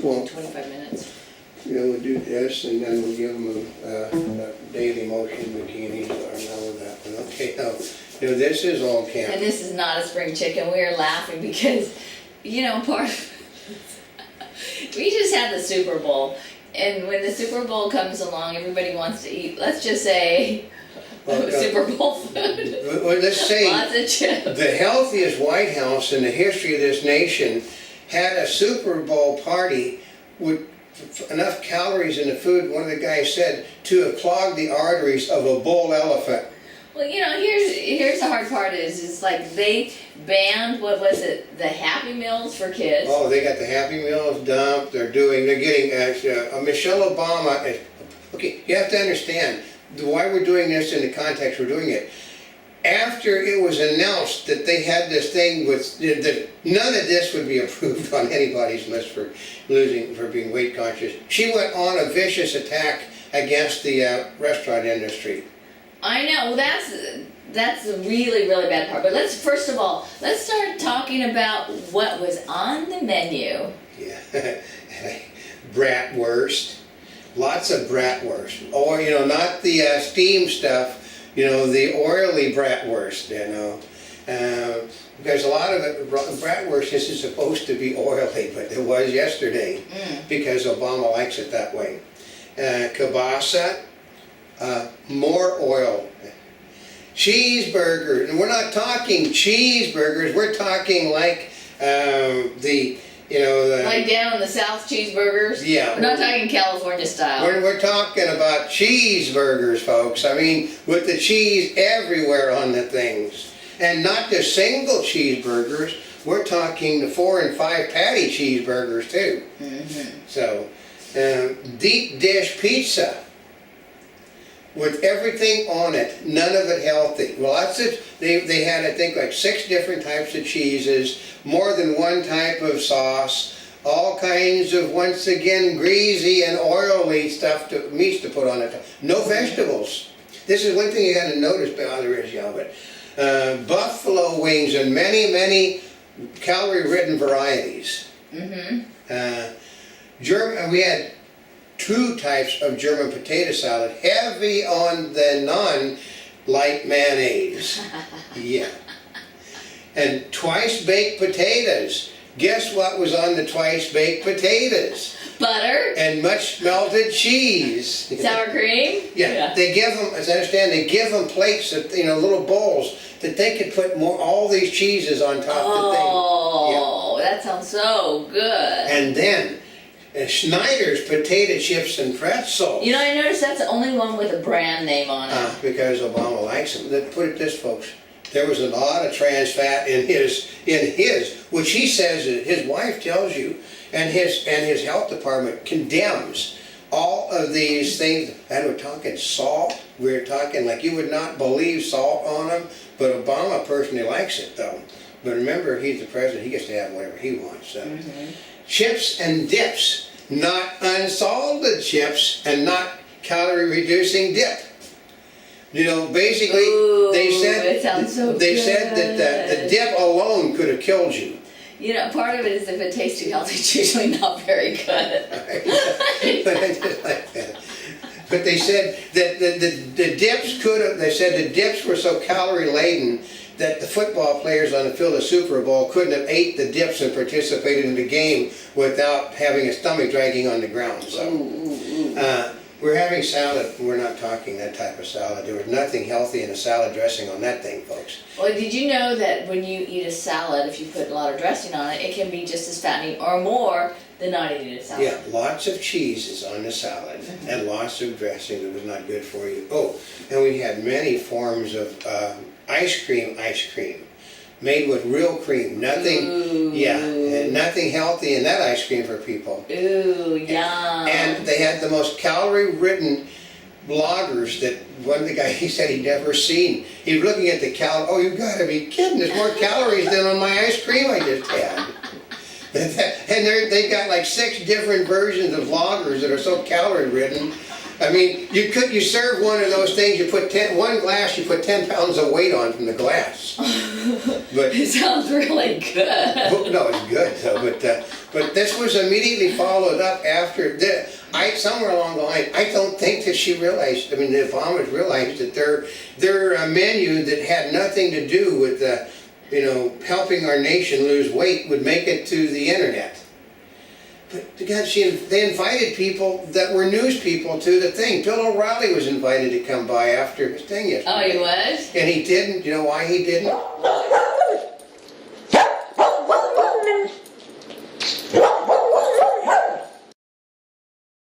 Well, 25 minutes. we'll do this, and then we'll give them a daily motion bikinis, or know that one. Okay, now, this is all And camp. this is not a spring chicken. We are laughing because, part of we just had the Super Bowl. And when the Super Bowl comes along, everybody wants to eat, let's just say, Super Bowl food. Well, let's say Lots of chips. the healthiest White House in the history of this nation had a Super Bowl party with enough calories in the food, one of the guys said, to have clogged the arteries of a bull elephant. Well, here's the hard part is like they banned, what was it, the Happy Meals for kids. Oh, they got the Happy Meals dumped. They're getting Michelle Obama. Okay, you have to understand why we're doing this in the context we're doing it. After it was announced that they had this thing that none of this would be approved on anybody's list for being weight conscious, she went on a vicious attack against the restaurant industry. I know, that's the really, really bad part. But first of all, let's start talking about what was on the menu. Yeah, bratwurst, lots of bratwurst. Or, not the steamed stuff, the oily bratwurst, because a lot of it, bratwurst isn't supposed to be oily, but it was yesterday because Obama likes it that way. Kielbasa, more oil. Cheeseburgers, and we're not talking cheeseburgers, we're talking like Like down in the South, cheeseburgers? Yeah. We're not talking California style. We're talking about cheeseburgers, folks. I mean, with the cheese everywhere on the things. And not just single cheeseburgers, we're talking the 4 and 5 patty cheeseburgers too. Mm-hmm. So, deep dish pizza with everything on it, none of it healthy. Well, they had, I think, like 6 different types of cheeses, more than one type of sauce, all kinds of, once again, greasy and oily meats to put on it. No vegetables. This is one thing you got to notice, but buffalo wings and many, many calorie-ridden varieties. Mm-hmm. We had 2 types of German potato salad, heavy on the non-light mayonnaise. Yeah. And twice-baked potatoes. Guess what was on the twice-baked potatoes? Butter. And much melted cheese. Sour cream? Yeah. They give them, as I understand, they give them plates, little bowls, that they could put all these cheeses on top of the thing. Oh, yeah. That sounds so good. And then, Schneider's potato chips and pretzels. I noticed that's the only one with a brand name on it. Because Obama likes them. Put it this, folks. There was a lot of trans fat in his, which he says, his wife tells you, and his health department condemns all of these things. And we're talking salt. We're talking like you would not believe salt on them. But Obama personally likes it, though. But remember, he's the president. He gets to have whatever he wants. So. Mm-hmm. Chips and dips, not unsalted chips and not calorie-reducing dip. Basically, Ooh, they said it sounds so they good. said that the dip alone could have killed you. Part of it is if it tastes too healthy, it's usually not very good. But I just like that. But they said that the dips could have. They said the dips were so calorie-laden that the football players on the field of Super Bowl couldn't have ate the dips and participated in the game without having a stomach dragging on the ground. So, we're having salad. We're not talking that type of salad. There was nothing healthy in a salad dressing on that thing, folks. Well, did you know that when you eat a salad, if you put a lot of dressing on it, it can be just as fattening or more than not eating a salad? Yeah, lots of cheese is on the salad and lots of dressing that was not good for you. Oh, and we had many forms of ice cream, made with real cream. Nothing, and nothing healthy in that ice cream for people. Ooh, yum. And they had the most calorie-ridden bloggers that one of the guys, he said he'd never seen. He was looking at the oh, you gotta be kidding, there's more calories than on my ice cream I just had. And they've got like 6 different versions of vloggers that are so calorie-ridden. I mean, you serve one of those things, you put one glass, you put 10 pounds of weight on from the glass. But it sounds really good. no, it's good though. But this was immediately followed up after somewhere along the line, I don't think that she realized, I mean, the Obamas realized that their menu that had nothing to do with helping our nation lose weight would make it to the internet. But God, they invited people that were news people to the thing. Bill O'Reilly was invited to come by after his thing yesterday. Oh, he was? And he didn't. You know why he didn't?